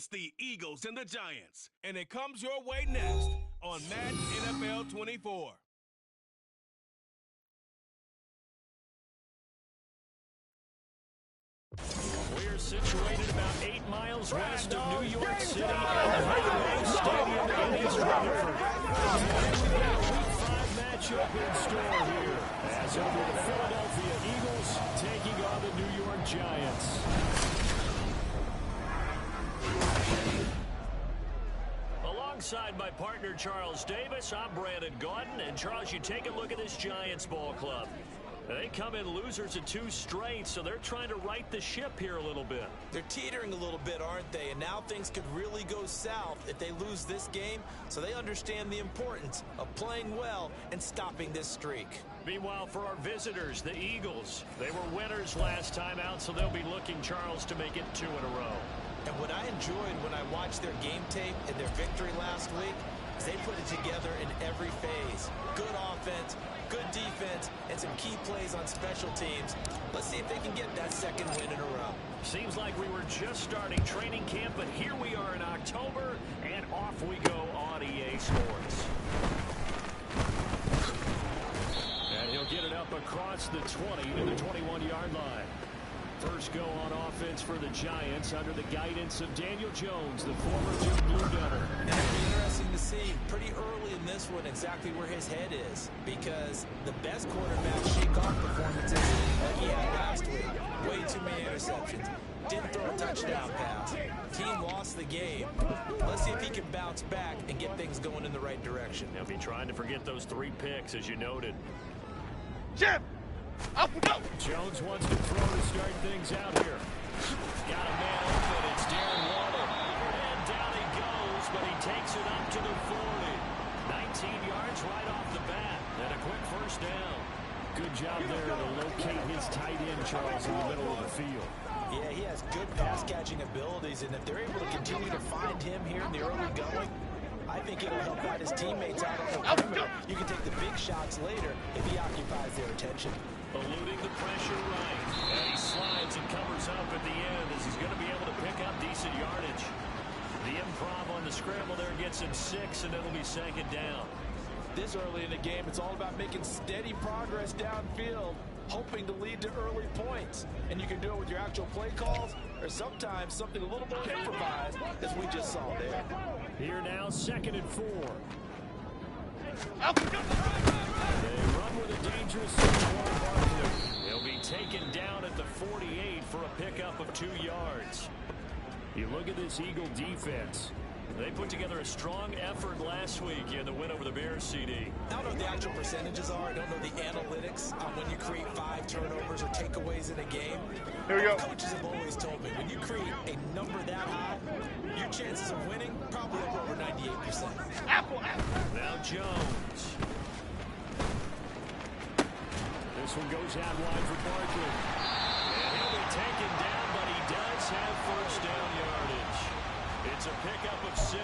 It's the Eagles and the Giants, and it comes your way next on Madden NFL 24. We're situated about 8 miles west of New York City at the Hard Stadium in East Rutherford. We've got a Week 5 matchup in store here, as it'll be the Philadelphia Eagles taking on the New York Giants. Alongside my partner Charles Davis, I'm Brandon Gordon. And Charles, you take a look at this Giants ball club. They come in losers of 2 straight, so they're trying to right the ship here a little bit. They're teetering a little bit, aren't they? And now things could really go south if they lose this game, so they understand the importance of playing well and stopping this streak. Meanwhile, for our visitors, the Eagles, they were winners last time out, so they'll be looking, Charles, to make it 2 in a row. And what I enjoyed when I watched their game tape and their victory last week is they put it together in every phase. Good offense, good defense, and some key plays on special teams. Let's see if they can get that 2nd win in a row. Seems like we were just starting training camp, but here we are in October, and off we go on EA Sports. And he'll get it up across the 20 to the 21-yard line. First go on offense for the Giants under the guidance of Daniel Jones, the former Duke Blue Devil. And it'll be interesting to see pretty early in this one exactly where his head is, because the best quarterback shake-off performances like he had last week, way too many interceptions, didn't throw a touchdown pass, team lost the game. Let's see if he can bounce back and get things going in the right direction. He'll be trying to forget those 3 picks, as you noted. Jim! Up we go! Jones wants to throw to start things out here. Got a man open. It's Darren Waller. And down he goes, but he takes it up to the 40. 19 yards right off the bat. And a quick first down. Good job there to locate his tight end, Charles, in the middle of the field. Yeah, he has good pass-catching abilities, and if they're able to continue to find him here in the early going, I think it'll help out his teammates out on the perimeter. You can take the big shots later if he occupies their attention. Eluding the pressure right. And he slides and covers up at the end as he's going to be able to pick up decent yardage. The improv on the scramble there gets him 6, and it'll be 2nd down. This early in the game, it's all about making steady progress downfield, hoping to lead to early points. And you can do it with your actual play calls, or sometimes something a little more improvised, as we just saw there. Here now, 2nd and 4. Up we go! They run with a dangerous Barkley. He'll be taken down at the 48 for a pickup of 2 yards. You look at this Eagle defense. They put together a strong effort last week in the win over the Bears, CD. I don't know what the actual percentages are. I don't know the analytics on when you create 5 turnovers or takeaways in a game. Here we go. Coaches have always told me, when you create a number that high, your chances of winning probably over 98%. Apple! Now Jones. This one goes out wide for Barkley. And he'll be taken down, but he does have first down yardage. It's a pickup of 6.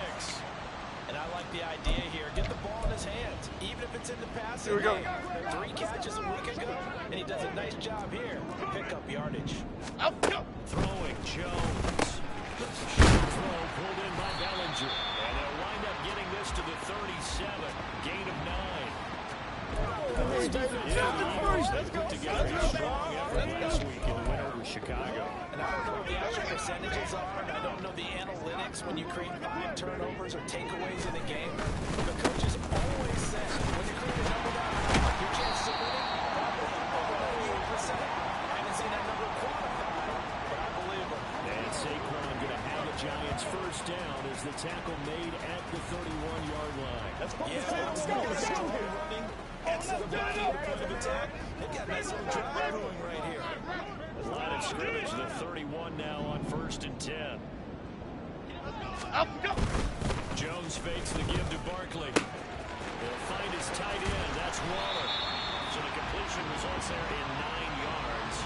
And I like the idea here. Get the ball in his hands, even if it's in the passing Here we go. game. 3 catches a week ago, and he does a nice job here to pick up yardage. Up we go! Throwing Jones. Throw pulled in by Bellinger. And they'll wind up getting this to the 37. Gain of 9. This defense they put together a strong effort last week in the win over Chicago. And I don't know what the actual percentages are, and I don't know the analytics when you create 5 turnovers or takeaways in a game. The coaches always say, when you create a number that high, your chances of winning probably over 98%. I haven't seen that number quantified, but I believe them. And Saquon going to have the Giants first down as the tackle made at the 31-yard line. Let's go. Running. Excellent body on the point of attack. They've got a nice little drive going right here. Line of scrimmage, the 31 now on 1st and 10. Up we go! Jones fakes the give to Barkley. He'll find his tight end. That's Waller. So the completion results there in 9 yards.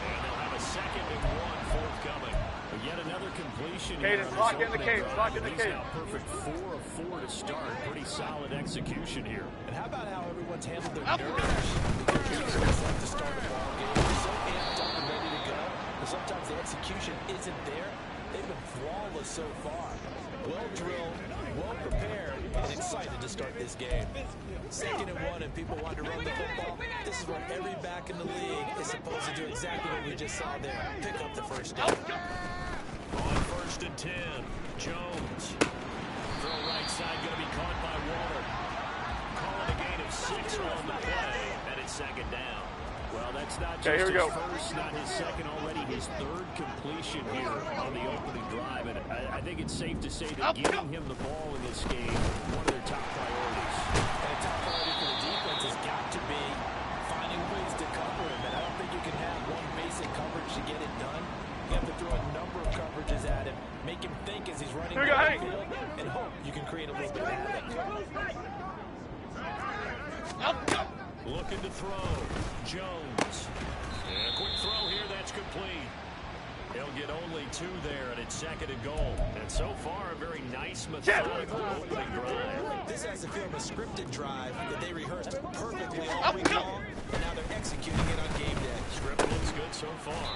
And they'll have a 2nd and 1 forthcoming. But yet another completion here. Cadence, lock in the cadence, lock in the He's cadence. now perfect 4 of 4 to start. Pretty solid execution here. And how about how everyone's handled their nerves? To start the ball game, they're so amped up and ready to go. But sometimes the execution isn't there. They've been flawless so far. Well drilled, well prepared, and excited to start this game. 2nd and 1, and people want to run the football. This is where every back in the league is supposed to do exactly what we just saw there. Pick up the first down. On 1st and 10, Jones. Throw right side, going to be caught by Water. Calling a gain of 6 on the play, and it's 2nd down. Well, that's not just his first, not his second, already his 3rd completion here on the opening drive. And I think it's safe to say that getting him the ball in this game, one of their top priorities. And a top priority for the defense has got to be finding ways to cover him. And I don't think you can have one basic coverage to get it done. You have to throw a number of coverages at him, make him think as he's running down the field, and hope you can create a little bit of havoc. Looking to throw. Jones. And a quick throw here. That's complete. He'll get only 2 there, and it's 2nd and goal. And so far, a very nice, methodical opening drive. This has to feel a scripted drive that they rehearsed perfectly all week long, and now they're executing it on game day. Script looks good so far.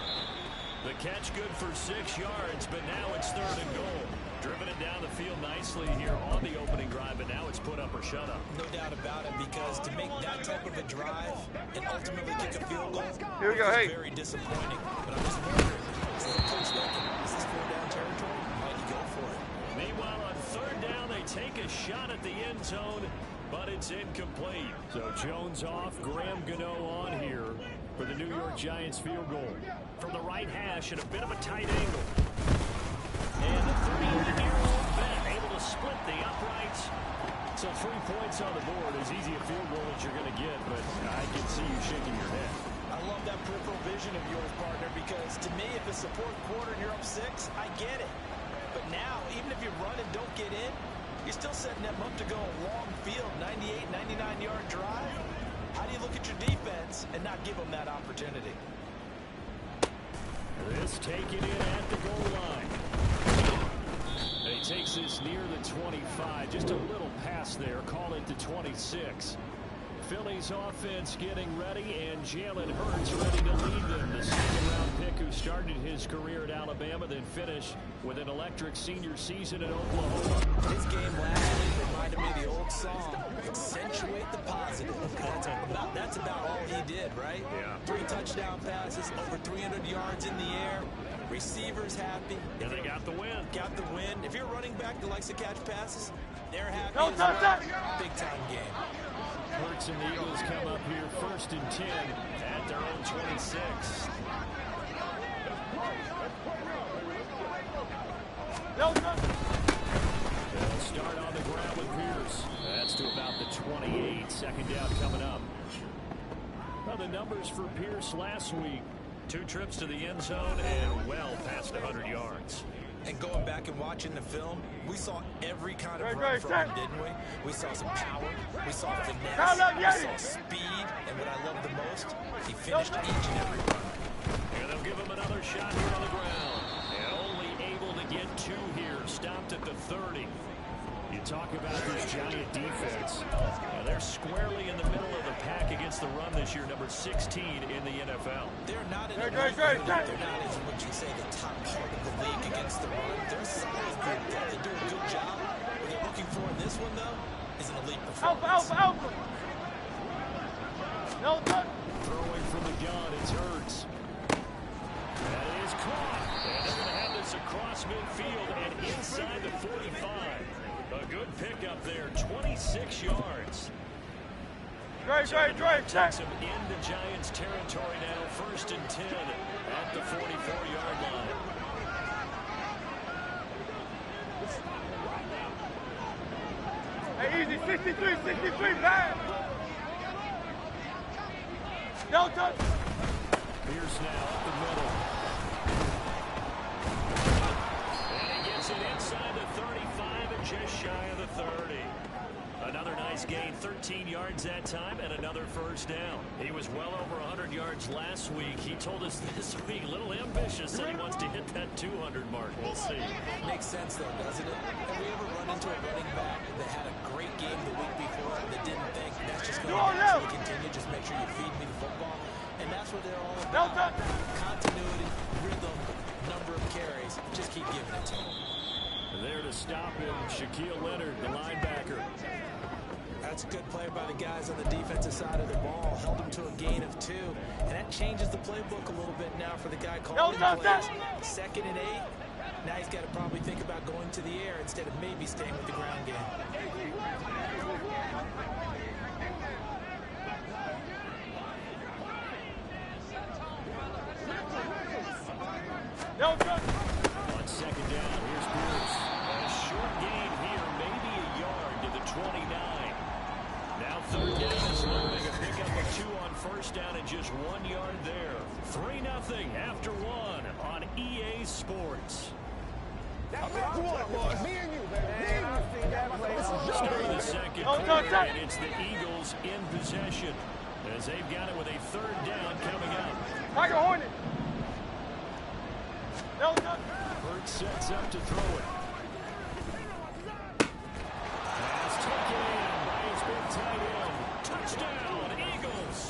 The catch good for 6 yards, but now it's 3rd and goal. Driven it down the field nicely here on the opening drive, but now it's put up or shut up. No doubt about it, because to make that type of a drive and ultimately kick a field goal is very disappointing. But I'm just wondering, is the coach thinking, is this 4-down territory? Might he go for it? Meanwhile, on 3rd down, they take a shot at the end zone, but it's incomplete. So Jones off, Graham Gano on here for the New York Giants field goal. From the right hash at a bit of a tight angle. And the 31-year-old vet able to split the uprights. So 3 points on the board, as easy a field goal as you're going to get, but I can see you shaking your head. I love that peripheral vision of yours, partner, because to me, if it's the 4th quarter and you're up 6, I get it. But now, even if you run and don't get in, you're still setting them up to go a long field, 98, 99-yard drive. How do you look at your defense and not give them that opportunity? This taken in at the goal line. And he takes this near the 25. Just a little pass there. Call it the 26. Philly's offense getting ready, and Jalen Hurts ready to lead them. The 2nd-round pick who started his career at Alabama, then finished with an electric senior season at Oklahoma. His game last week reminded me of the old song, accentuate the positive. That's about all he did, right? Yeah. 3 touchdown passes, over 300 yards in the air. Receivers happy. And they got the win. Got the win. If you're running back that likes to catch passes, they're happy as well. Big-time game. Hurts and the Eagles come up here 1st and 10 at their own 26. They'll start on the ground with Pierce. That's to about the 28. 2nd down coming up. Well, the numbers for Pierce last week. 2 trips to the end zone and well past 100 yards. And going back and watching the film, we saw every kind of run from him, didn't we? We saw some power, we saw finesse, we saw speed, and what I love the most, he finished each and every run. And they'll give him another shot here on the ground. And only able to get 2 here, stopped at the 30. You talk about this Giant defense. They're squarely in the middle of the pack against the run this year, number 16 in the NFL. They're not in the league. They're not in what you say the top part of the league against the run. They're a solid group. They do a good job. What they're looking for in this one, though, is an elite performance. Throwing from the gun, it's Hurts. That is caught. And they're going to have this across midfield and inside the 45. A good pickup there, 26 yards. Drive. Takes him into Giants territory now, 1st and 10 at the 44-yard line. Hey, easy, 63, man. No touch. Pierce now up the middle. And he gets it inside the 35 and just shy of the 30. Another nice gain, 13 yards that time, and another 1st down. He was well over 100 yards last week. He told us this week, a little ambitious, that he wants to hit that 200 mark. We'll see. Makes sense, though, doesn't it? Have we ever run into a running back that had a great game the week before that didn't think that's just going to naturally continue, just make sure you feed me the football? And that's what they're all about. Continuity, rhythm, number of carries. Just keep giving it to him. There to stop him, Shaquille Leonard, the linebacker. That's a good play by the guys on the defensive side of the ball. Held him to a gain of 2. And that changes the playbook a little bit now for the guy calling the plays. 2nd and 8. Now he's got to probably think about going to the air instead of maybe staying with the ground game. On 2nd down, here's Pierce. A short gain here, maybe a yard to the 29. Now 3rd down is looming. A pickup of 2 on 1st down and just 1 yard there. 3-0 after 1 on EA Sports. Start of the 2nd quarter, and it's the Eagles in possession as they've got it with a 3rd down coming up. Hurts sets up to throw it. Pass taken in by his big tight end. Touchdown, Eagles.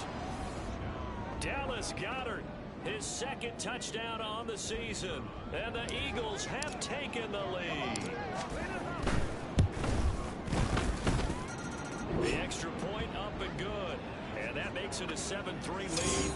Dallas Goedert, his 2nd touchdown on the season. And the Eagles have taken the lead. The extra point up and good. And that makes it a 7-3 lead.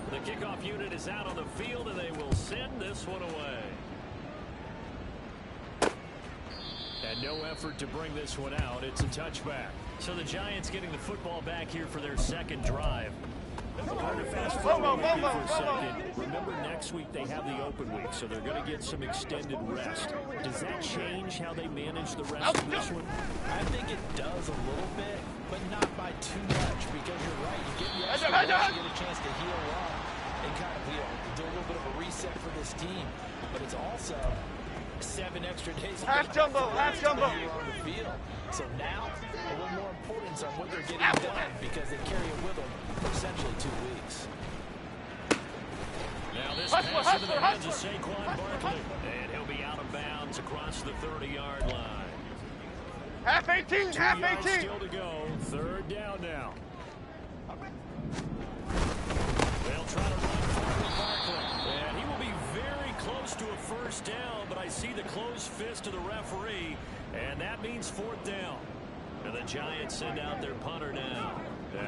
The kickoff unit is out on the field, and they will send this one away. And no effort to bring this one out. It's a touchback. So the Giants getting the football back here for their 2nd drive. We're going to fast forward for a second. Remember, next week they have the open week, so they're going to get some extended rest. Does that change how they manage the rest of this one? I think it does a little bit, but not by too much, because you're right. You get the extra rest, you get a chance to heal up and kind of do a little bit of a reset for this team. But it's also 7 extra days of half jumbo on the field. So now a little more importance on what they're getting done, because they carry it with them for essentially 2 weeks. Now this pass into the hands of Saquon Barkley, and he'll be out of bounds across the 30-yard line. Half 18, half 18. Still to go. 3rd down now. They'll try to run forward Barkley, and he will be very close to a 1st down, but I see the closed fist of the referee, and that means 4th down. And the Giants send out their punter now,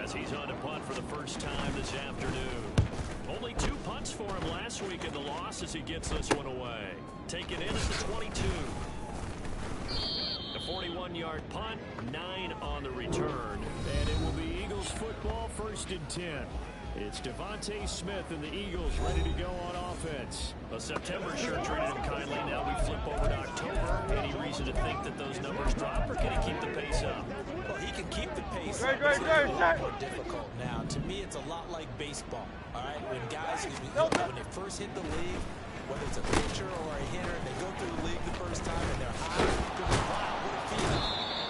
as he's on to punt for the first time this afternoon. Only 2 punts for him last week in the loss as he gets this one away. Taken in at the 22. A 41-yard punt, 9 on the return. And it will be Eagles football, 1st and 10. It's Devontae Smith and the Eagles ready to go on offense. Well, September sure treated him kindly. Now we flip over to October. Any reason to think that those numbers drop, or can he keep the pace up? Well, he can keep the pace up. It's a lot more difficult now. To me, it's a lot like baseball. All right, when guys, when they first hit the league, whether it's a pitcher or a hitter, they go through the league the first time and they're high. Wow, what a feeling.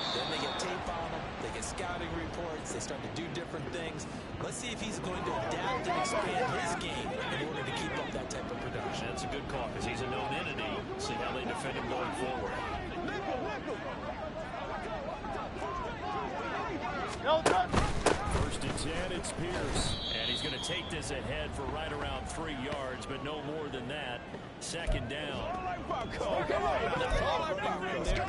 Then they get tape on them. They get scouting reports. They start to do different things. Let's see if he's going to adapt and expand his game in order to keep up that type of production. That's a good call, because he's a known entity. See how they defend him going forward. First and 10, it's Pierce. And he's going to take this ahead for right around 3 yards, but no more than that. 2nd down.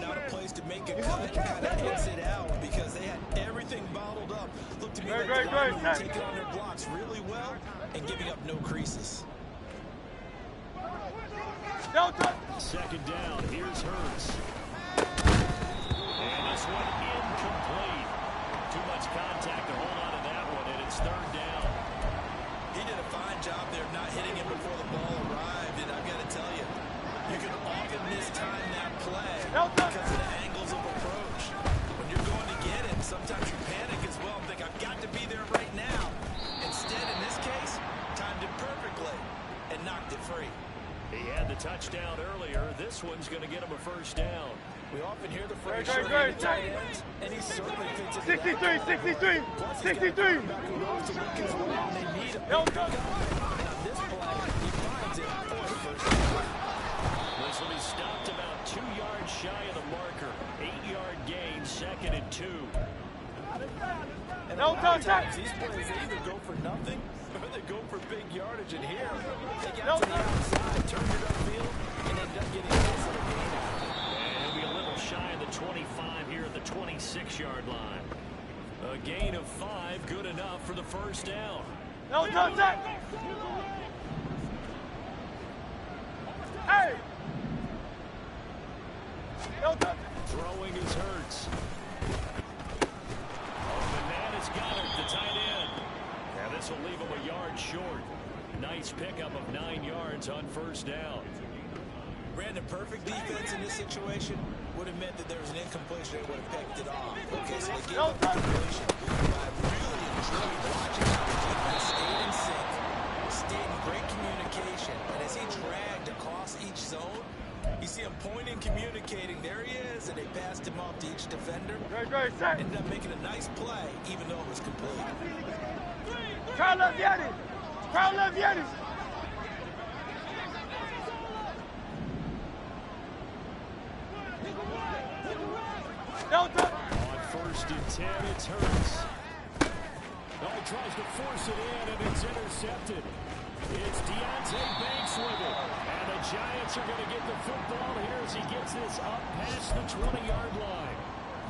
Not a place to make a cut and kind of exit out, because they had everything bottled up. Looked to me like they were taking on their blocks really well and giving up no creases. 2nd down, here's Hurts. And this one incomplete. Too much contact to hold on to that one, and it's 3rd down. He did a fine job there not hitting him before the ball arrived, and I've got to tell you, you can often mistime that play because of the angles of approach. When you're going to get it, sometimes you panic as well and think, I've got to be there right now. Instead, in this case, timed it perfectly and knocked it free. He had the touchdown earlier. This one's going to get him a 1st down. We often hear the phrase, tight ends, and he certainly fits it. 63, 63, 63. Who knows to look as well when they need need a big pickup. And on this play, he finds it for the first down. This will be stopped about 2 yards shy of the marker. 8-yard gain, 2nd and 2. And a lot of times, these plays, they either go for nothing or they go for big yardage. And here, they got to the outside, turned it upfield, and ended up getting this of a gain out of it. And he'll be a little shy of the 25 here at the 26-yard line. A gain of 5, good enough for the first down. No touchdown. Hey. No touchdown. Throwing is Hurts. The man is Goddard, the tight end. And this will leave him a yard short. Nice pickup of 9 yards on first down. Brandon, perfect defense in this situation would have meant that there was an incompletion. They would have picked it off. Okay, so they gave up the incompletion. But I really enjoyed watching how the defense stayed in sync, stayed in great communication. And as he dragged across each zone, you see him pointing, communicating. There he is, and they passed him off to each defender. Great, set. Ended up making a nice play, even though it was complete. Crowd love Yanni. Crowd love Yanni. No touch. On 1st and 10, it's Hurts. Oh, he tries to force it in, and it's intercepted. It's Deontay Banks with it. And the Giants are going to get the football here as he gets this up past the 20-yard line.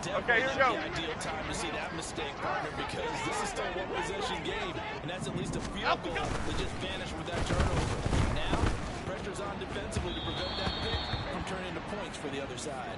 Definitely here we go. The ideal time to see that mistake, partner, because this is still a one-possession game, and that's at least a field goal that just vanished with that turnover. Now, pressure's on defensively to prevent that pick from turning into points for the other side.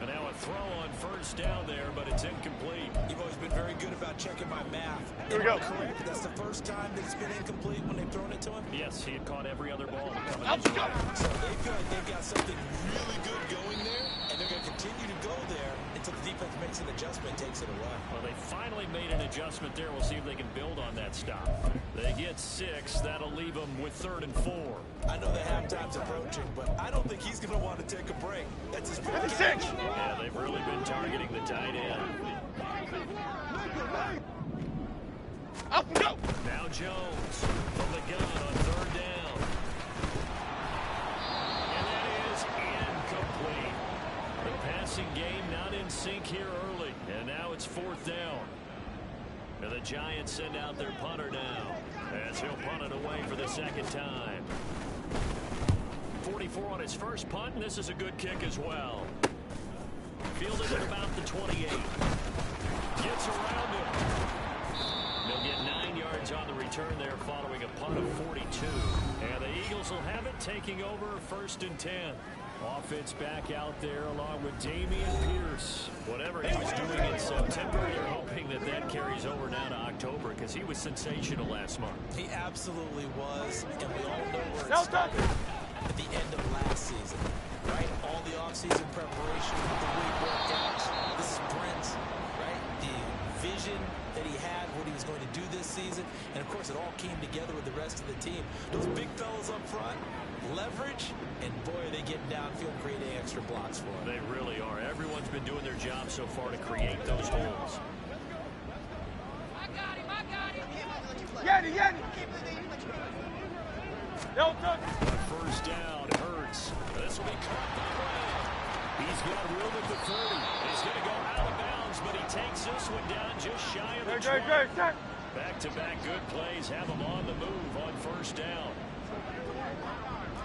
And now a throw on first down there, but it's incomplete. You've always been very good about checking my math. Here we go. Correct? That's the first time that it's been incomplete when they've thrown it to him? Yes, he had caught every other ball coming Let's in. go. So they feel like they've got something really good going there, and they're going to continue to go there until the defense makes an adjustment, takes it away. Well, they finally made an adjustment there. We'll see if they can build on that stop. They get 6. That'll leave them with 3rd and 4. I know the halftime's approaching, but I don't think he's going to want to take a break. That's his big 56. Yeah, they've really been targeting the tight end. Up and go. Now Jones from the gun on 3rd down. And that is incomplete. The passing game not in sync here early. And now it's 4th down. And the Giants send out their punter now, as he'll punt it away for the 2nd time. 44 on his first punt, and this is a good kick as well. Fielded at about the 28. Gets around him. They'll get 9 yards on the return there following a punt of 42. And the Eagles will have it, taking over 1st and 10. Offense back out there along with Damian Pierce. Whatever he was doing in September, they're hoping that that carries over now to October, because he was sensational last month. He absolutely was, and we all know where No it started at the end of last season, right? All the offseason preparation, the weight workouts. This is Brent's, right? The vision that he had, what he was going to do this season, and of course it all came together with the rest of the team. Those big fellas up front, leverage, and boy, are they getting downfield, creating extra blocks for him. They really are. Everyone's been doing their job so far to create those holes. I got him. Yanni. No touch. First down, Hurts. This will be caught by Lamb. He's got room at the 30. He's going to go out of bounds, but he takes this one down just shy of the 20. Great. Back-to-back good plays have him on the move on first down.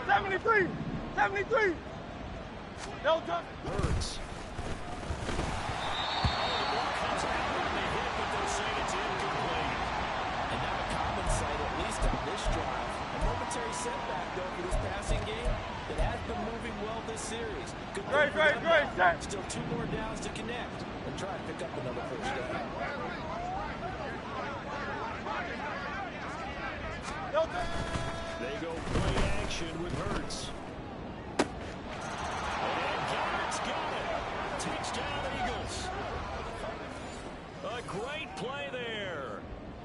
73. No touch. Hurts. Oh, the ball comes out and they hit, but they're saying it's incomplete. And now a common sight, at least on this drive. A momentary setback, though, for this passing game that has been moving well this series. Good thing for them Great. now. Still 2 more downs to connect and try and pick up another first down. No touch. They go play action with Hurts. And Garrett's got it. Takes down Eagles. A great play there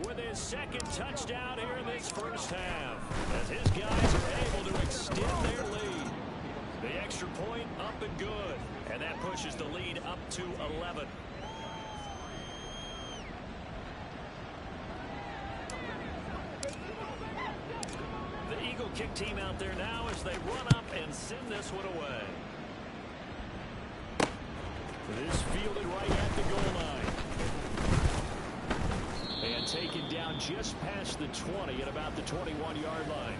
with his 2nd touchdown here in this first half, as his guys are able to extend their lead. The extra point up and good, and that pushes the lead up to 11. big team out there now as they run up and send this one away. This fielded right at the goal line. And taken down just past the 20 at about the 21-yard line.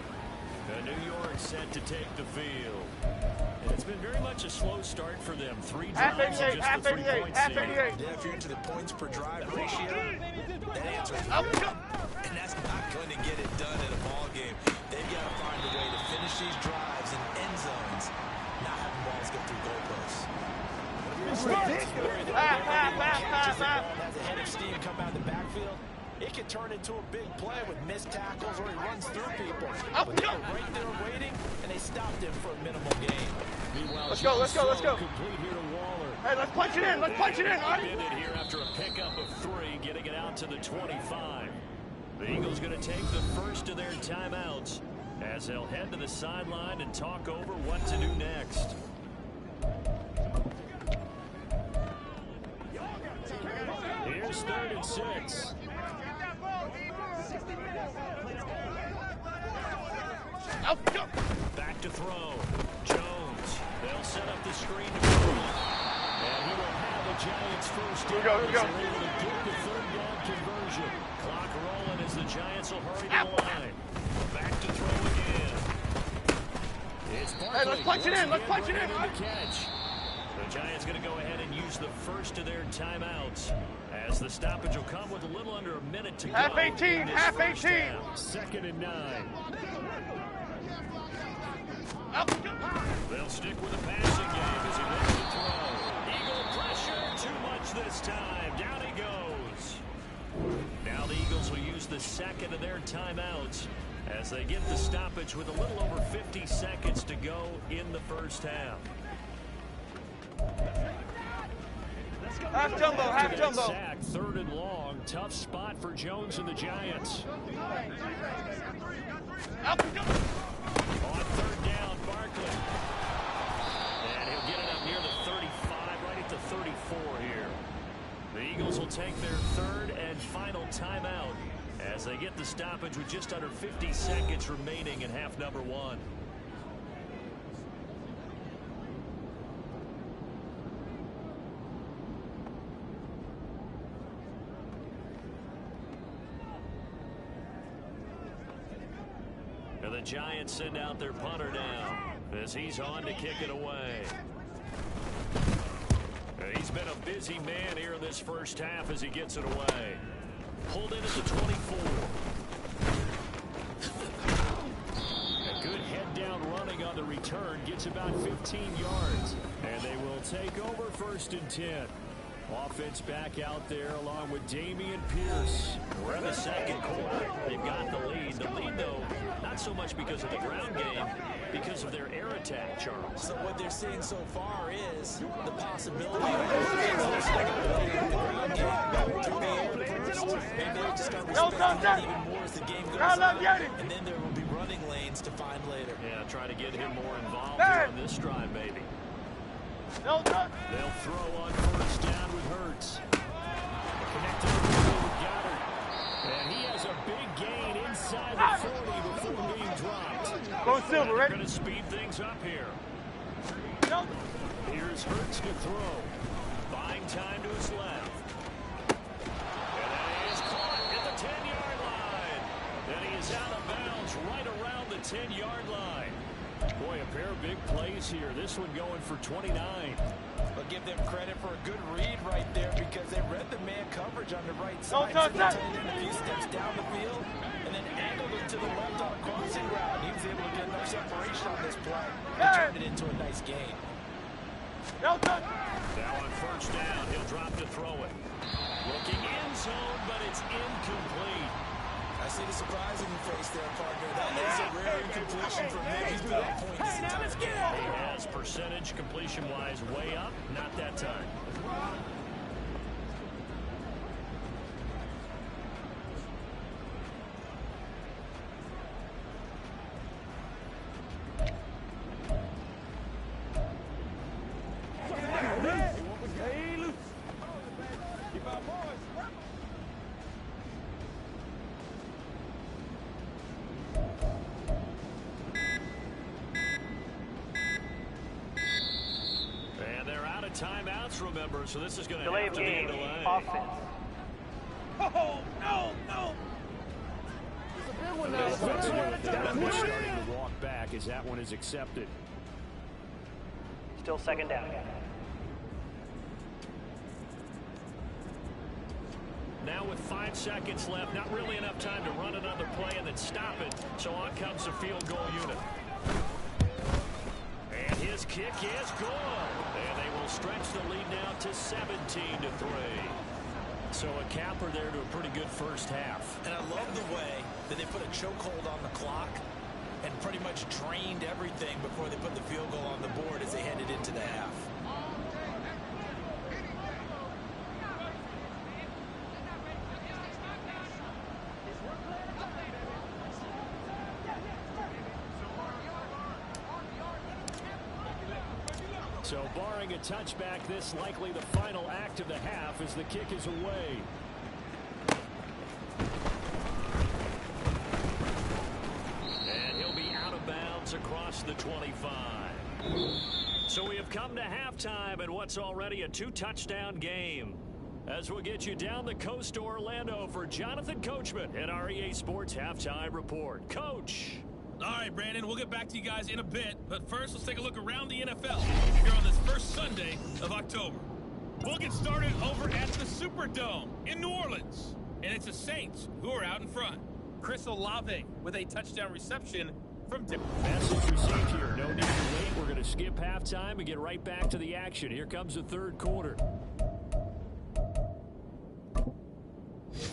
New York set to take the field. And it's been very much a slow start for them. 3 drives and just the 3 points here. Yeah, if you're into the points per drive ratio, that answer is and that's not going to get it done in a ball game. They've got to find a way to finish these drives in end zones, not having balls get through goalposts. Has a head of steam come out of the backfield. It can turn into a big play with missed tackles or he runs through people. But they were right there waiting, and they stopped him for a minimal gain. Let's go. Complete here to Waller. Hey, let's punch it in. Artie. Ended here after a pickup of 3, getting it out to the 25. The Eagles going to take the first of their timeouts as they'll head to the sideline and talk over what to do next. Here's 3rd and 6. Back to throw. Jones. They'll set up the screen to throw. And he will have the Giants first down. Here we go. Able to get the 3rd down conversion. Clock rolling as the Giants will hurry to the line. Back to throw again. It's Barkley. Hey, let's punch it in. The catch. The Giants going to go ahead and use the first of their timeouts as the stoppage will come with a little under a minute to go. Half 18. 2nd and 9. They'll stick with the passing game as he looks to throw. Eagle pressure, too much this time. Down he goes. Now the Eagles will use the second of their timeouts as they get the stoppage with a little over 50 seconds to go in the first half. Half jumbo. Sack, 3rd and long. Tough spot for Jones and the Giants. On 3rd down, Barkley. And he'll get it up near the 35, right at the 34 here. The Eagles will take their 3rd and final timeout as they get the stoppage with just under 50 seconds remaining in half number 1. The Giants send out their punter now as he's on to kick it away. He's been a busy man here in this first half as he gets it away. Pulled in at the 24. A good head down running on the return. Gets about 15 yards. And they will take over 1st and 10. Offense back out there along with Damian Pierce. We're in the second quarter. They've got the lead. The lead, though, not so much because of the ground game, because of their air attack, Charles. So what they're seeing so far is the possibility of the ground game through the air first. Maybe they'll just start respecting that even more as the game goes on. And then there will be running lanes to find later. Yeah, try to get him more involved here on this drive, maybe. They'll throw on 1st down with Hurts. Connected to the field with Goddard. And he has a big gain inside the 40 before being dropped. Go Silver, right? They're going to speed things up here. Here's Hurts to throw. Buying time to his left. And that is caught at the 10-yard line. And he is out of bounds right around the 10-yard line. Boy, a pair of big plays here. This one going for 29. But give them credit for a good read right there because they read the man coverage on the right side. Don't touch that. A few steps down the field and then angled it to the left on a crossing route. He was able to get enough separation on this play and turn it into a nice gain. Now on 1st down, he'll drop to throw it. Looking in zone, but it's incomplete. I see the surprise in your face there, partner. That is a rare incompletion from him. He's been on point this entire game. He has percentage completion-wise way up. Not that time. timeouts, remember, so this is going to Delay have of to be a game. delay. Offense. Oh, no, no. We're starting to walk back as that one is accepted. Still second down. Now with 5 seconds left, not really enough time to run another play and then stop it. So on comes the field goal unit. And his kick is good. And they will stretch the lead now to 17-3. So a capper there to a pretty good first half. And I love the way that they put a chokehold on the clock and pretty much drained everything before they put the field goal on the board as they headed into the half. So barring a touchback, this likely the final act of the half as the kick is away. And he'll be out of bounds across the 25. So we have come to halftime in what's already a 2-touchdown game. As we'll get you down the coast to Orlando for Jonathan Coachman at our EA Sports Halftime Report. Coach. All right, Brandon, we'll get back to you guys in a bit, but first let's take a look around the NFL here on this first Sunday of October. We'll get started over at the Superdome in New Orleans, and it's the Saints who are out in front. Chris Olave with a touchdown reception from Message received here. No need to wait. We're going to skip halftime and get right back to the action. Here comes the third quarter.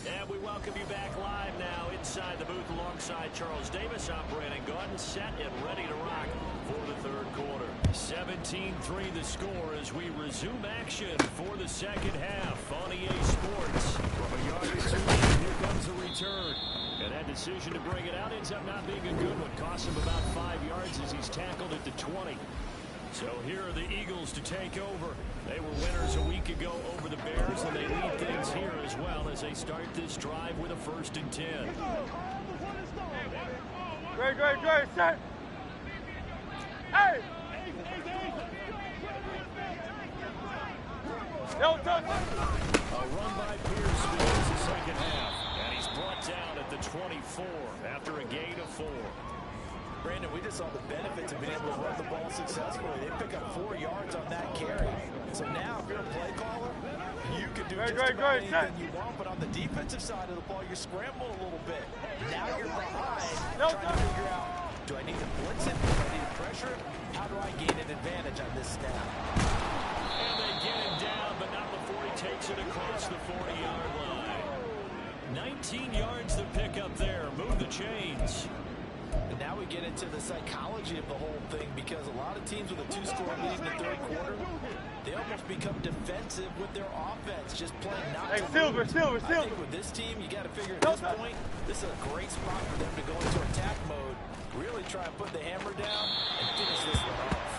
And we welcome you back live now inside the booth alongside Charles Davis. I'm Brandon Gaudin, set and ready to rock for the third quarter. 17-3 the score as we resume action for the second half on EA Sports. From a yard or two, here comes the return. And that decision to bring it out ends up not being a good one. Costs him about 5 yards as he's tackled at the 20. So here are the Eagles to take over. They were winners a week ago over the Bears, and they lead things here as well as they start this drive with a 1st and 10. Great, set. Hey! No touch. A run by Pierce begins the second half, and he's brought down at the 24 after a gain of 4. Brandon, we just saw the benefits of being able to run the ball successfully. They pick up 4 yards on that carry. So now, if you're a play caller, you can do just about anything you want. But on the defensive side of the ball, you're scrambling a little bit. Now you're behind, trying to figure out, do I need to blitz it? Do I need to pressure it? How do I gain an advantage on this snap? And they get him down, but not before he takes it across the 40-yard line. 19 yards to pick up there. Move the chains. And now we get into the psychology of the whole thing, because a lot of teams with a 2-score lead in the third quarter, they almost become defensive with their offense, just playing not to lose. Silver. I think with this team, you got to figure at this point, this is a great spot for them to go into attack mode, really try and put the hammer down and finish this one off.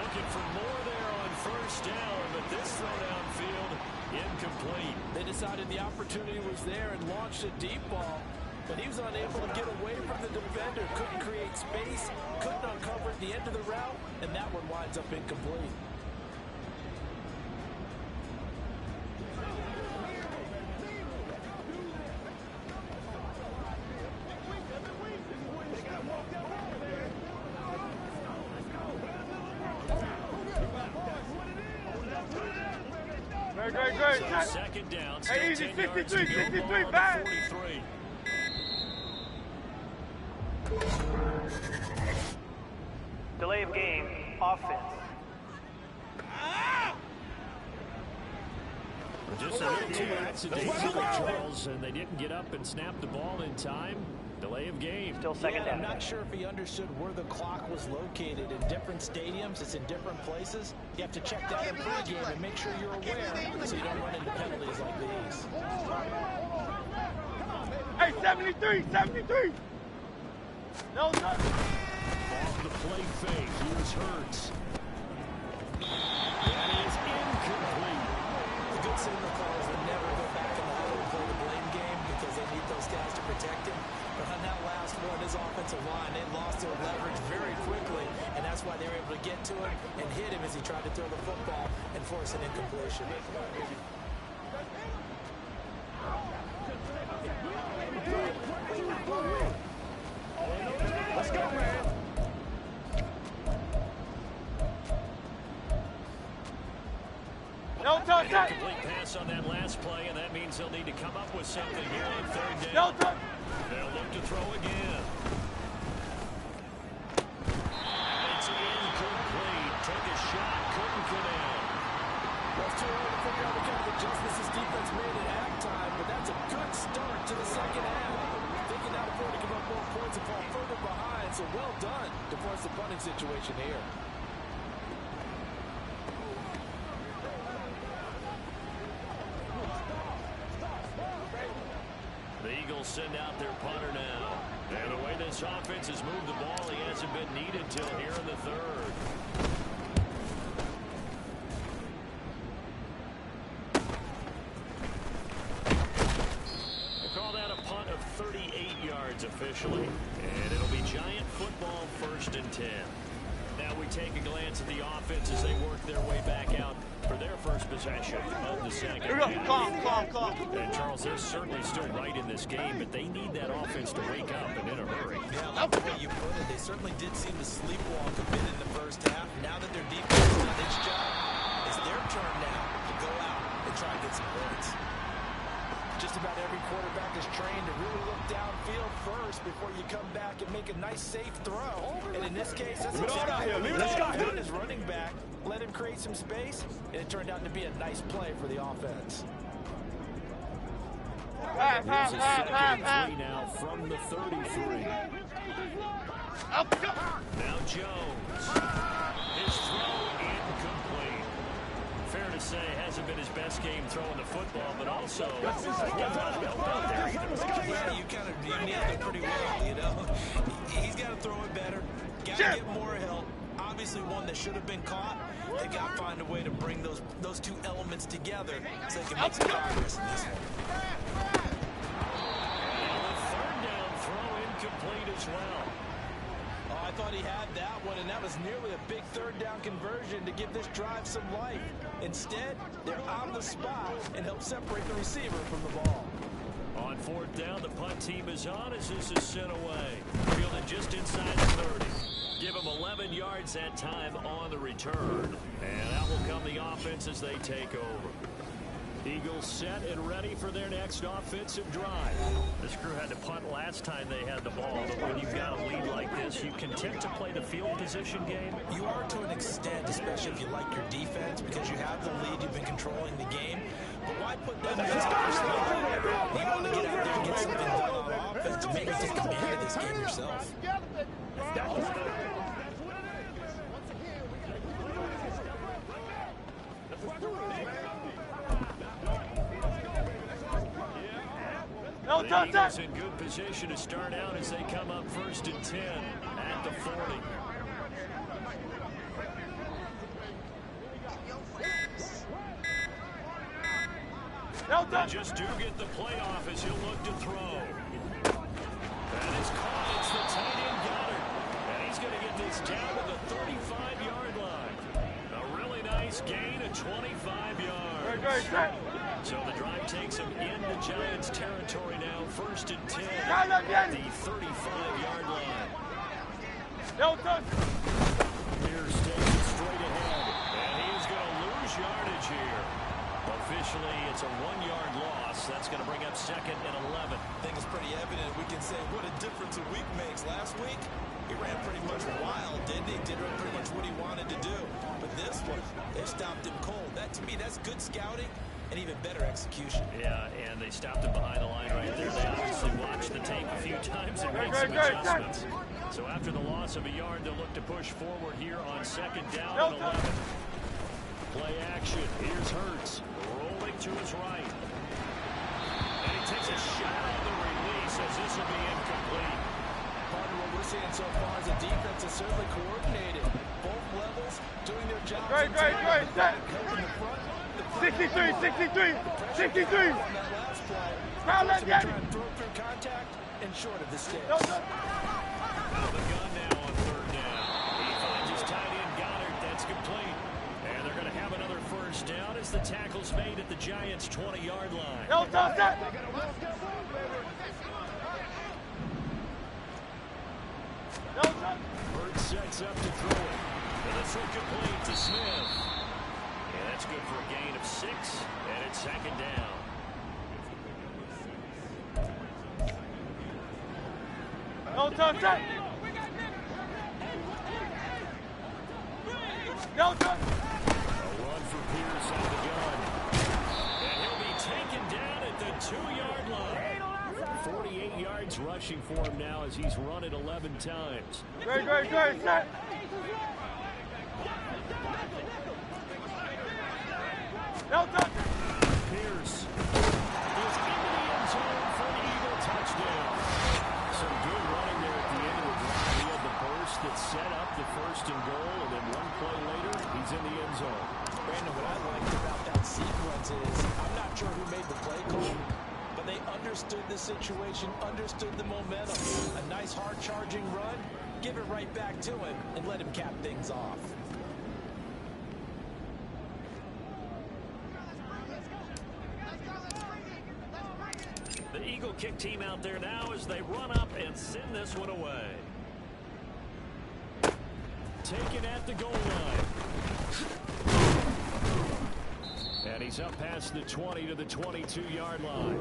Looking for more there on 1st down, but this throw downfield incomplete. They decided the opportunity was there and launched a deep ball, but he was unable to get away from the defender, couldn't create space, couldn't uncover at the end of the route, and that one winds up incomplete. Great. Second down, Hey, easy, 63, back. 43. Delay of game. Offense. Just a little too accidental, Charles, and they didn't get up and snap the ball in time. Delay of game. Still second down. I'm not sure if he understood where the clock was located. In different stadiums, it's in different places. You have to check that in pregame and make sure you're aware so you don't run into penalties like these. Hey, 73. No touch. Off the play fake. Here's Hurts. That is incomplete. The good signal callers will never go back in the huddle and play the blame game because they need those guys to protect him. But on that last one, his offensive line, they lost their leverage very quickly, and that's why they were able to get to him and hit him as he tried to throw the football and force an incompletion. Let's go, man. No touch. Complete pass on that last play, and that means they'll need to come up with something here on third down. No touch. They'll look to throw again. It's incomplete. Took a shot, couldn't get in. Well, it's too early to figure out what kind of adjustments this defense made at halftime, but that's a good start to the second half. They can now afford to give up more points and fall further behind, so well done to force the punting situation here. The Eagles send out their punter now. And the way this offense has moved the ball, he hasn't been needed till here in the third. They call that a punt of 38 yards officially. And it'll be Giant football, 1st and 10. Now we take a glance at the offense as they work their way back out for their first possession of the second half. Calm. And Charles, they're certainly still right in this game, but they need that offense to wake up and in a hurry. Yeah, like the way you put it, they certainly did seem to sleepwalk a bit in the first half. Now that their defense has done its job, it's their turn now to go out and try and get some points. Just about every quarterback is trained to really look downfield first before you come back and make a nice, safe throw. And in this case, that's exactly what he did. His running back let him create some space, and it turned out to be a nice play for the offense. Here's a 2nd and 3 now from the 33. Now Jones. His throw incomplete. Fair to say, hasn't been his best game throwing the football, but also not help out there either. Yeah, you nailed it pretty well, you know. He's got to throw it better. Got to get more help. Obviously one that should have been caught. They got to find a way to bring those two elements together so they can make some progress in this one. And the 3rd down throw incomplete as well. Oh, I thought he had that one, and that was nearly a big 3rd down conversion to give this drive some life. Instead, they're on the spot and help separate the receiver from the ball. On 4th down, the punt team is on as this is sent away. Fielded just inside the 30. Give them 11 yards that time on the return. And out will come the offense as they take over. Eagles set and ready for their next offensive drive. This crew had to punt last time they had the ball, but when you've got a lead like this, you content to play the field position game? You are to an extent, especially if you like your defense, because you have the lead, you've been controlling the game. But why put them against the first line? You want to get out there and get something done on offense and maybe take command of this game yourself. The Eagles in good position to start out as they come up 1st and 10 at the 40. They just do get the playoff as he'll look to throw. And it's caught. It's the tight end Goddard. And he's going to get this down to the 35-yard line. A really nice gain of 25 yards. So the drive takes him into Giants territory now. 1st and 10 at the 35-yard line. Here stays it straight ahead. And he is going to lose yardage here. Officially, it's a 1-yard loss. That's going to bring up 2nd and 11. I think it's pretty evident. We can say what a difference a week makes. Last week, he ran pretty much wild, didn't he? Did pretty much what he wanted to do. But this one, they stopped him cold. That, to me, that's good scouting and even better execution. Yeah, and they stopped him behind the line right there. They obviously watched the tape a few times and made some adjustments. So after the loss of a yard, they'll look to push forward here on 2nd down and 11. Play action. Here's Hurts rolling to his right. And he takes a shot on the release as this will be incomplete. Part of what we're seeing so far is the defense is certainly coordinated. Both levels doing their jobs. Great. 63. On that last play, trying to throw through contact and falling short of the sticks. The gun now on third down. He finds his tight end Goddard. That's complete. And they're going to have another first down as the tackle's made at the Giants' 20-yard line. No touch that. No touch. Bird sets up to throw it. And it's incomplete to Smith. And that's good for a gain of 6. And it's second down. No touch that. No touch. A run for Pierce out of the gun. And he'll be taken down at the 2-yard line. 48 yards rushing for him now as he's run it 11 times. Great, set. No touch. Pierce is into the end zone for an Eagle touchdown. Some good running there at the end of the drive. He had the burst that set up the first and goal, and then one play later, he's in the end zone. Brandon, what I liked about that sequence is I'm not sure who made the play call, but they understood the situation, understood the momentum. A nice hard-charging run, give it right back to him, and let him cap things off. The Eagle kick team out there now as they run up and send this one away. Taken at the goal line. And he's up past the 20 to the 22-yard line.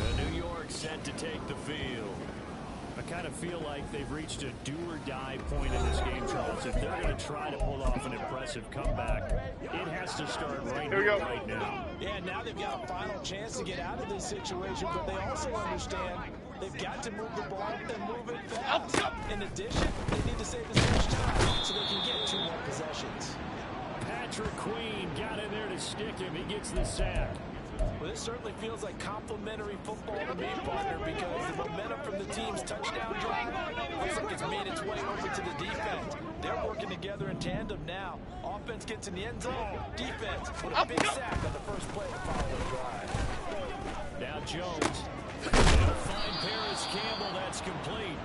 And New York set to take the field. I kind of feel like they've reached a do-or-die point in this game, Charles. If they're going to try to pull off an impressive comeback, it has to start right here, right now. Yeah, now they've got a final chance to get out of this situation, but they also understand they've got to move the ball and move it fast. In addition, they need to save as much time so they can get 2 more possessions. Patrick Queen got in there to stick him. He gets the sack. Well, this certainly feels like complimentary football to me, partner, because the momentum from the team's touchdown drive looks like it's made its way over to the defense. They're working together in tandem now. Offense gets in the end zone. Defense with a big sack on the first play of the following drive. Now Jones. They'll find Paris Campbell. That's complete.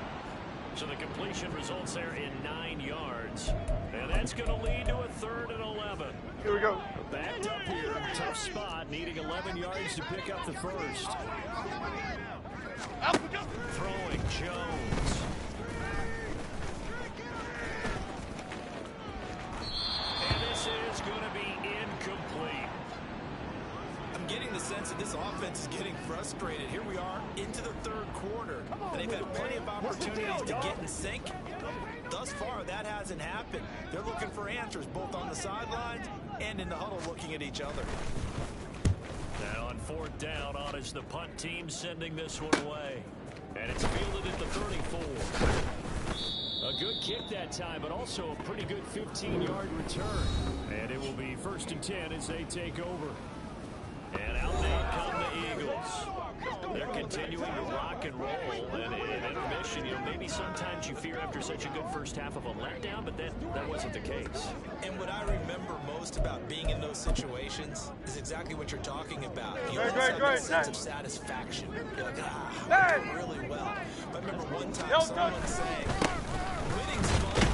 So the completion results there in 9 yards. And that's going to lead to a 3rd and 11. Here we go. Backed up here. Tough spot. Needing 11 yards to pick up the first. Throwing Jones. And this is going to be incomplete. I'm getting the sense that this offense is getting frustrated. Here we are into the 3rd quarter. And they've had plenty of opportunities to get in sync. Thus far, that hasn't happened. They're looking for answers both on the sidelines and in the huddle looking at each other. Now on 4th down, on is the punt team sending this one away. And it's fielded at the 34. A good kick that time, but also a pretty good 15-yard return. And it will be 1st and 10 as they take over. And out now come the Eagles. They're continuing to rock and roll. And in intermission, maybe sometimes you fear after such a good first half of a letdown, but that wasn't the case. And what I remember most about being in those situations is exactly what you're talking about. You always have that sense of satisfaction. You're like, we're doing really well. But I remember one time someone saying, winning's fun,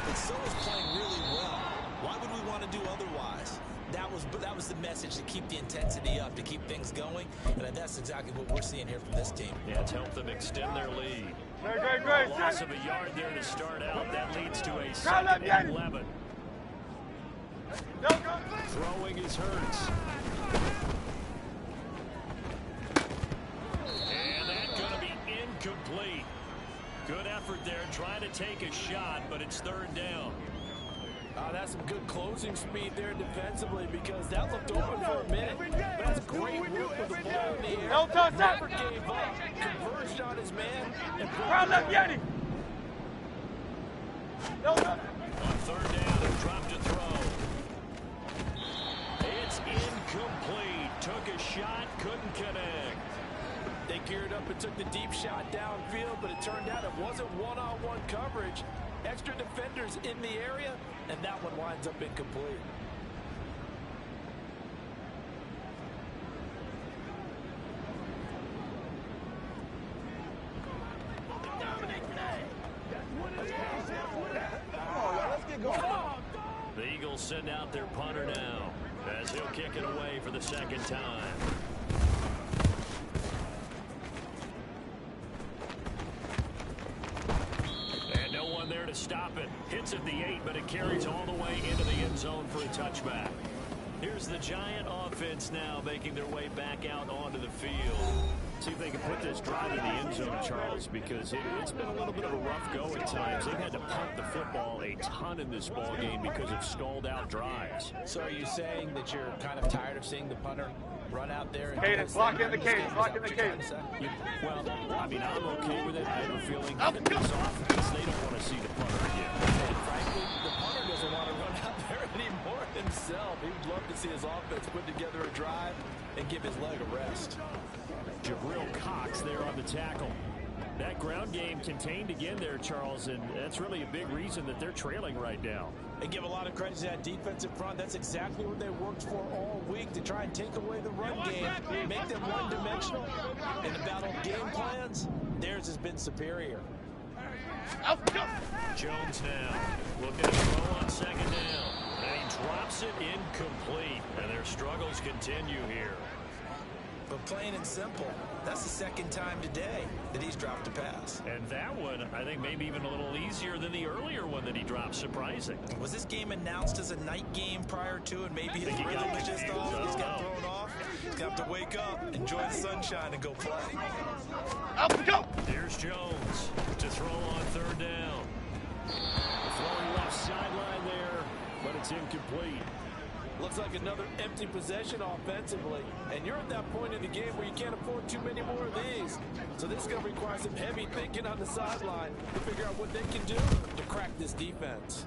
but so is playing really well. Why would we want to do otherwise? That was the message, to keep the intensity up, to keep things going, and that's exactly what we're seeing here from this team. Yeah, it's helped them extend their lead. Great. Loss of a yard there to start out. That leads to a 2nd and 11. Throwing is Hurts. And that's going to be incomplete. Good effort there, trying to take a shot, but it's 3rd down. That's some good closing speed there defensively, because that looked open for a minute. But that's great work with the ball in the air. No touch that. Never gave up. Converged on his man. And No touch. On 3rd down, he dropped a throw. It's incomplete. Took a shot, couldn't connect. They geared up and took the deep shot downfield, but it turned out it wasn't one-on-one coverage. Extra defenders in the area, and that one winds up incomplete. send out their punter now as he'll kick it away for the second time. And no one there to stop it. Hits at the 8, but it carries all the way into the end zone for a touchback. Here's the Giant offense now making their way back out onto the field. See if they can put this drive in the end zone, Charles, because it's been a little bit of a rough go at times. They've had to punt the football a ton in this ball game because of stalled-out drives. So are you saying that you're kind of tired of seeing the punter run out there? Cadence, lock in the cadence, lock in the cadence. Well, I mean, I'm okay with it. I have a feeling that this offense, they don't want to see the punter again. And frankly, the punter doesn't want to run out there anymore himself. He would love to see his offense put together a drive and give his leg a rest. Jabril Cox there on the tackle. That ground game contained again there, Charles, and that's really a big reason that they're trailing right now. They give a lot of credit to that defensive front. That's exactly what they worked for all week, to try and take away the run game, make them one-dimensional. And the battle game plans, theirs has been superior. Jones now looking to throw on second down. And he drops it incomplete, and their struggles continue here. But plain and simple, that's the second time today that he's dropped a pass. And that one, I think, maybe even a little easier than the earlier one that he dropped. Surprising. Was this game announced as a night game prior to, and maybe his rhythm was just off? He's got thrown off. He's got to wake up, enjoy the sunshine, and go play. Up we go. Here's Jones to throw on third down. Throwing left sideline there, but it's incomplete. Looks like another empty possession offensively. And you're at that point in the game where you can't afford too many more of these. So this is going to require some heavy thinking on the sideline to figure out what they can do to crack this defense.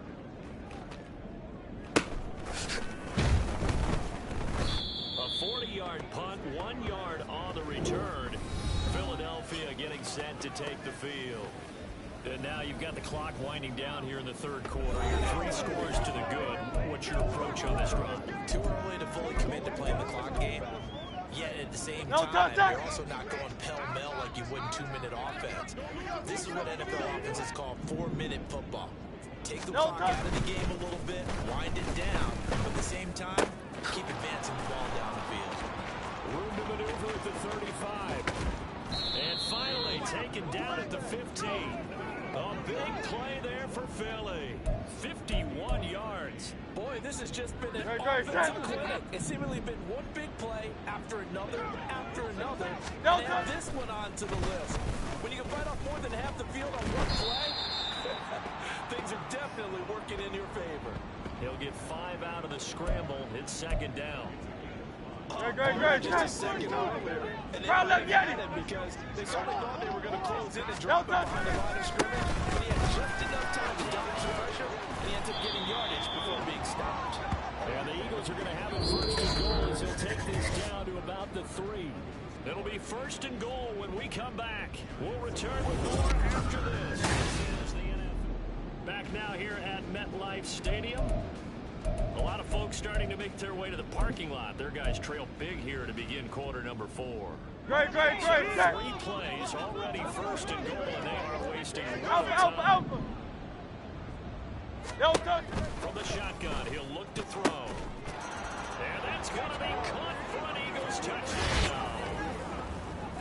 A 40-yard punt, 1 yard on the return. Philadelphia getting set to take the field. And now you've got the clock winding down here in the third quarter. You're 3 scores to the good. What's your approach on this drive? Too early to fully commit to playing the clock game. Yet at the same time, you're also not going pell-mell like you would in 2-minute offense. This is what NFL offenses call 4-minute football. Take the clock out of the game a little bit, wind it down, but at the same time, keep advancing the ball down the field. Room to maneuver at the 35. And finally taken down at the 15. A big play there for Philly. 51 yards. Boy, this has just been an offensive clinic. It's seemingly been one big play after another, and add this one onto the list. When you can fight off more than half the field on one play, things are definitely working in your favor. He'll get 5 out of the scramble. It's second down. Just a second earlier, and they had it because they certainly thought they were going to close in and drop it behind the line of scrimmage, but he had just enough time to dodge the pressure, and he ends up getting yardage before being stopped. And the Eagles are going to have it first and goal as they'll take this down to about the 3. It'll be first and goal when we come back. We'll return with more after this. This is the NFL. Back now here at MetLife Stadium. A lot of folks starting to make their way to the parking lot. Their guys trail big here to begin quarter number 4. Great. 3 plays already first and goal, and they are wasting time. From the shotgun, he'll look to throw. And that's going to be caught for an Eagles touchdown.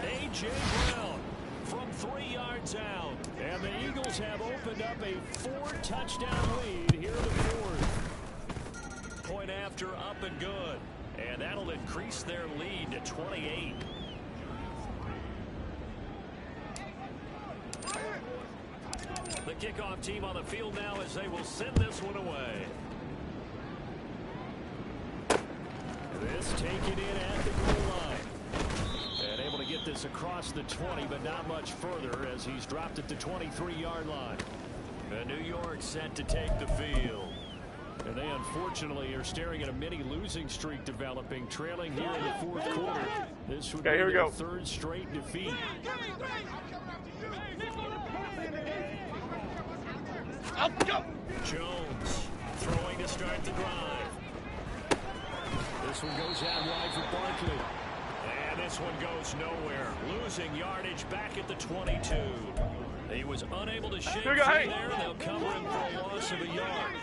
A.J. Brown from 3 yards out. And the Eagles have opened up a 4-touchdown lead here in the 4th. Point after, up and good. And that'll increase their lead to 28. The kickoff team on the field now as they will send this one away. This taken in at the goal line. And able to get this across the 20, but not much further as he's dropped it to 23-yard line. And New York set to take the field. And they unfortunately are staring at a mini losing streak developing, trailing here in the 4th quarter. This would be their 3rd straight defeat. Jones throwing to start the drive. This one goes out wide for Barkley. And this one goes nowhere. Losing yardage back at the 22. He was unable to shake free there. They'll cover him for a loss of a yard.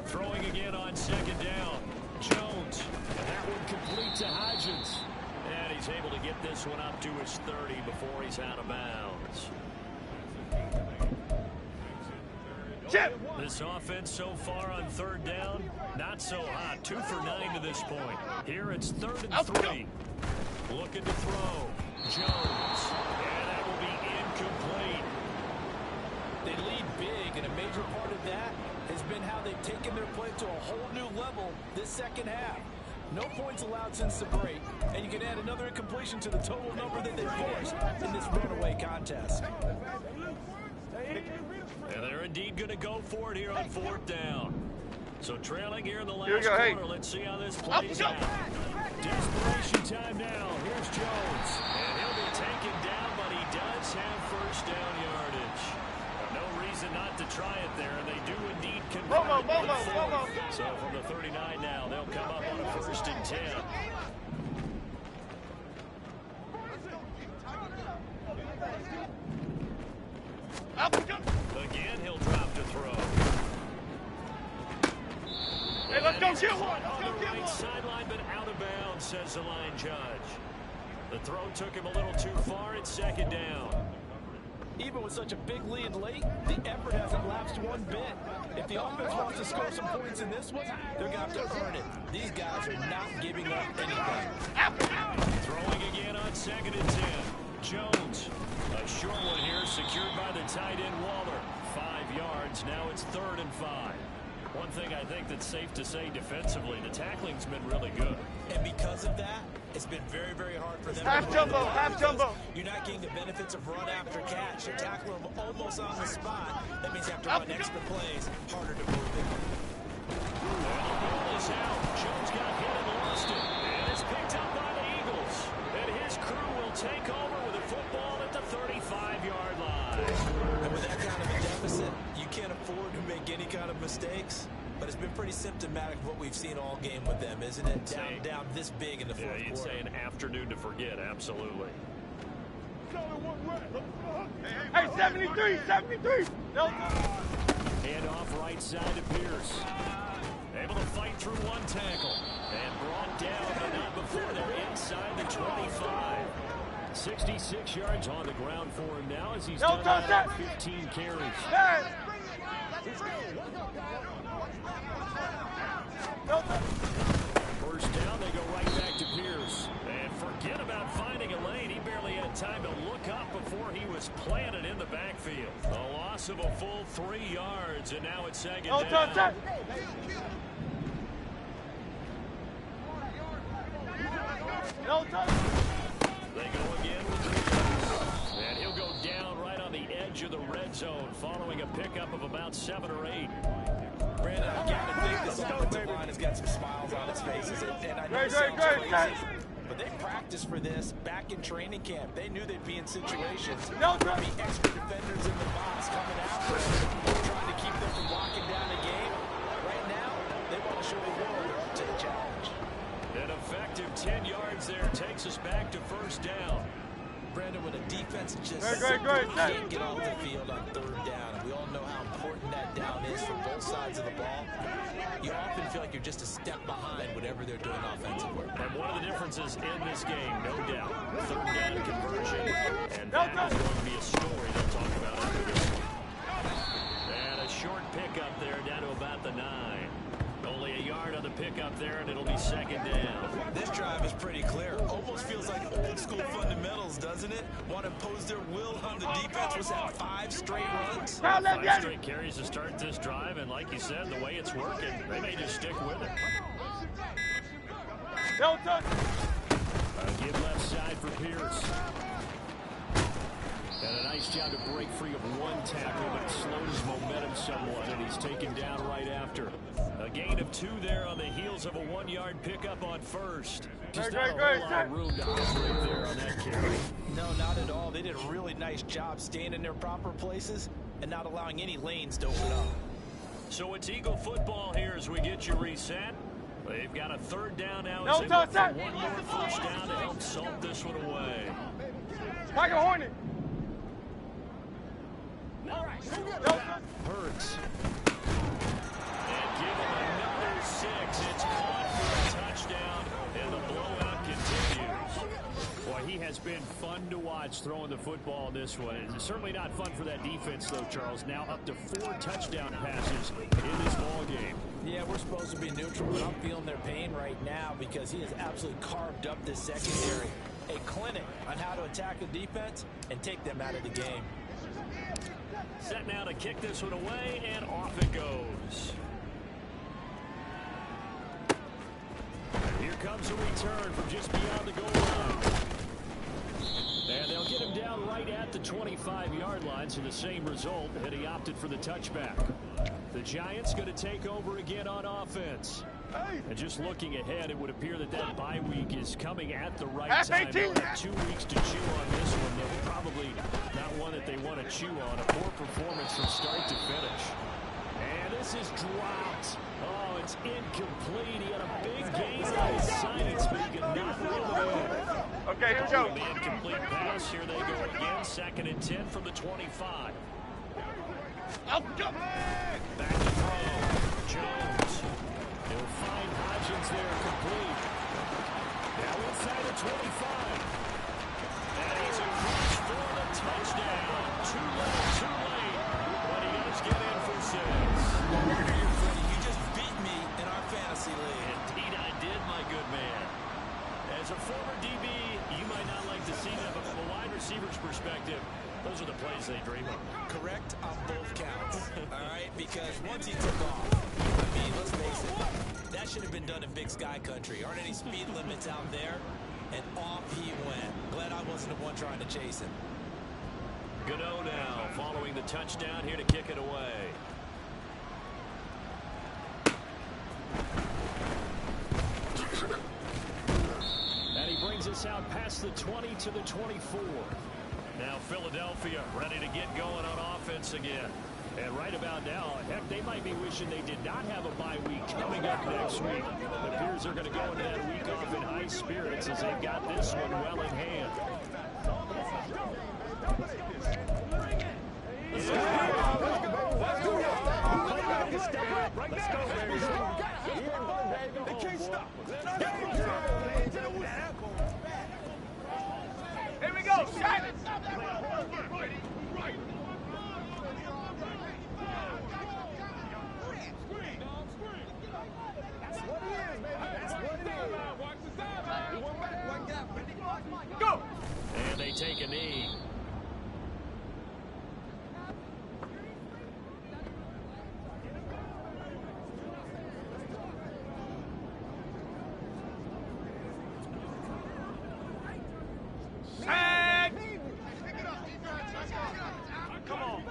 Throwing again on second down. Jones. And that one complete to Hodgins. And he's able to get this one up to his 30 before he's out of bounds. This offense so far on third down, not so hot. 2 for 9 to this point. Here it's 3rd and 3. Looking to throw. Jones. And that will be incomplete. They lead big, and a major part of that has been how they've taken their play to a whole new level this second half. No points allowed since the break, and you can add another incompletion to the total number that they've forced in this runaway contest. And they're indeed going to go for it here on 4th down. So trailing here in the last quarter. Let's see how this plays out. Desperation time now. Here's Jones. And he'll be taken down, but he does have first down yardage. No reason not to try it there, and they do indeed convert it. So from the 39 now, they'll come up on a 1st and 10. Again, he'll drop to throw. Hey, let's go get one. On the right sideline, but out of bounds, says the line judge. The throw took him a little too far. It's 2nd down. Even with such a big lead late, the effort hasn't lapsed one bit. If the offense wants to score some points in this one, they're going to have to earn it. These guys are not giving up anything. Throwing again on 2nd and 10. Jones. A short one here, secured by the tight end Waller. 5 yards. Now it's 3rd and 5. One thing I think that's safe to say defensively, the tackling's been really good. And because of that, it's been very, very hard for them. Half jumbo. You're not getting the benefits of run after catch. You're tackling them almost on the spot. That means you have to run extra plays, harder to move it. Well, the ball is out. Jones got hit and lost it. And it's picked up by the Eagles. And his crew will take over with a football at the 35-yard line. And with that kind of a deficit, you can't afford to make any kind of mistakes. But it's been pretty symptomatic of what we've seen all game with them, isn't it? Down this big in the fourth quarter. You'd say an afternoon to forget, absolutely. Hey, 73. Hand off right side to Pierce. Able to fight through one tackle. And brought down, but not before they're inside the 25. 66 yards on the ground for him now as he's done 15 carries. First down, they go right back to Pierce. And forget about finding a lane. He barely had time to look up before he was planted in the backfield. A loss of a full 3 yards, and now it's 2nd down. They go again with Pierce. And he'll go down right on the edge of the red zone following a pickup of about 7 or 8. Brandon, I got to think this offensive line has got some smiles on its faces. And I know it sounds crazy, but they practiced for this back in training camp. They knew they'd be in situations. There'd be extra defenders in the box coming after them, trying to keep them from locking down the game. Right now, they want to show the world they're up to the challenge. An effective 10 yards there takes us back to 1st down. Brandon, when a defense just can't get off the field on 3rd down, and we all know how important that down is for both sides of the ball, you often feel like you're just a step behind whatever they're doing offensively. And one of the differences in this game, no doubt, 3rd down conversion, and that is going to be a story they'll talk about after this one. And a short pickup there down to about the 9. Only a yard on the pickup there, and it'll be 2nd down. This drive is pretty clear. Almost feels like old school fundamentals, doesn't it? Want to impose their will on the defense. Was that 5 straight runs? 5 straight carries to start this drive, and like you said, the way it's working, they may just stick with it. Give left side for Pierce. And a nice job to break free of one tackle, but it slowed his momentum somewhat, and he's taken down right after. A gain of 2 there on the heels of a 1-yard pickup on 1st. Just not a whole lot of room to operate there on that carry. No, not at all. They did a really nice job staying in their proper places and not allowing any lanes to open up. So it's Eagle football here as we get you reset. They've got a 3rd down now as they look for one more first down to help salt this one away. Tiger Hornet. Hurts. has been fun to watch throwing the football in this one. It's certainly not fun for that defense, though, Charles. Now up to 4 touchdown passes in this ball game. Yeah, we're supposed to be neutral, but I'm feeling their pain right now because he has absolutely carved up this secondary. A clinic on how to attack the defense and take them out of the game. Set now to kick this one away, and off it goes. Here comes a return from just beyond the goal line. And they'll get him down right at the 25-yard line, so the same result, and he opted for the touchback. The Giants going to take over again on offense. And just looking ahead, it would appear that bye week is coming at the right time. They'll have 2 weeks to chew on this one, though probably not one that they want to chew on. A poor performance from start to finish. And this is dropped. Oh, it's incomplete. He had a big gain on his sights, but he could not reel it in. Okay, here we go. The incomplete pass. Here they go again. 2nd and 10 from the 25. Up, go. Back to throw. Jones. He'll find Hodgins there, complete. Now inside the 25. And he's across for the touchdown. Too late. But he does get in for 6. You just beat me in our fantasy league. Indeed I did, my good man. As a former DB, you might not like to see that, but from a wide receiver's perspective, those are the plays they dream of. Correct on both counts. All right, because once he took off, I mean, let's face it, that should have been done in Big Sky Country. Aren't any speed limits out there? And off he went. Glad I wasn't the one trying to chase him. Gano now, following the touchdown, here to kick it away. And he brings us out past the 20 to the 24. Now Philadelphia ready to get going on offense again. And right about now, heck, they might be wishing they did not have a bye week coming up next week. It appears they're going to go into that week off in high spirits as they've got this one well in hand. Let's go, baby. They can't stop. Here we go. Silence. Go. And they take a knee. Come on.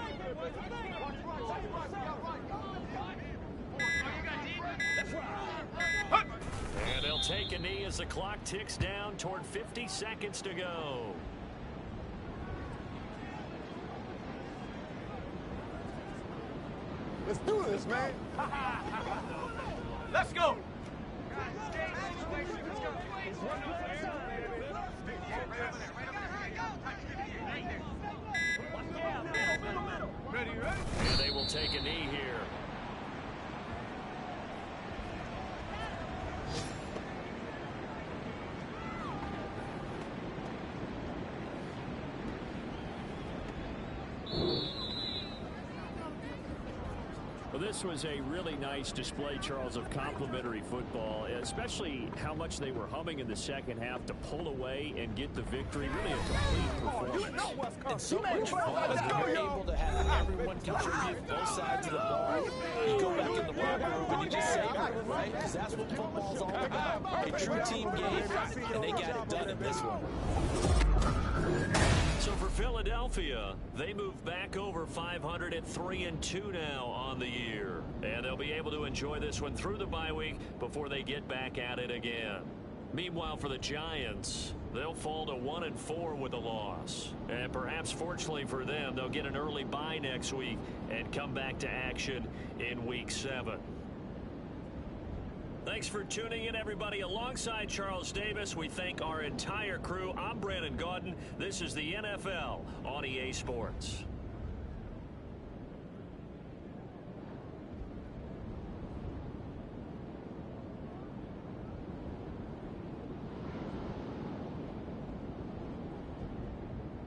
And they'll take a knee as the clock ticks down toward 50 seconds to go. Let's do this, man. Let's go. Ready, right? And they will take a knee here. Well, this was a really nice display, Charles, of complimentary football, especially how much they were humming in the second half to pull away and get the victory. Really a complete performance. And so much fun as we were able to have everyone contribute both sides of the ball. You go back in the locker room and you just say, right? Because that's what football's all about. A true team game, and they got it done in this one. So for Philadelphia, they move back over 500 at 3-2 now on the year. And they'll be able to enjoy this one through the bye week before they get back at it again. Meanwhile, for the Giants, they'll fall to 1-4 with a loss. And perhaps fortunately for them, they'll get an early bye next week and come back to action in Week 7. Thanks for tuning in, everybody. Alongside Charles Davis, we thank our entire crew. I'm Brandon Gaudin. This is the NFL on EA Sports.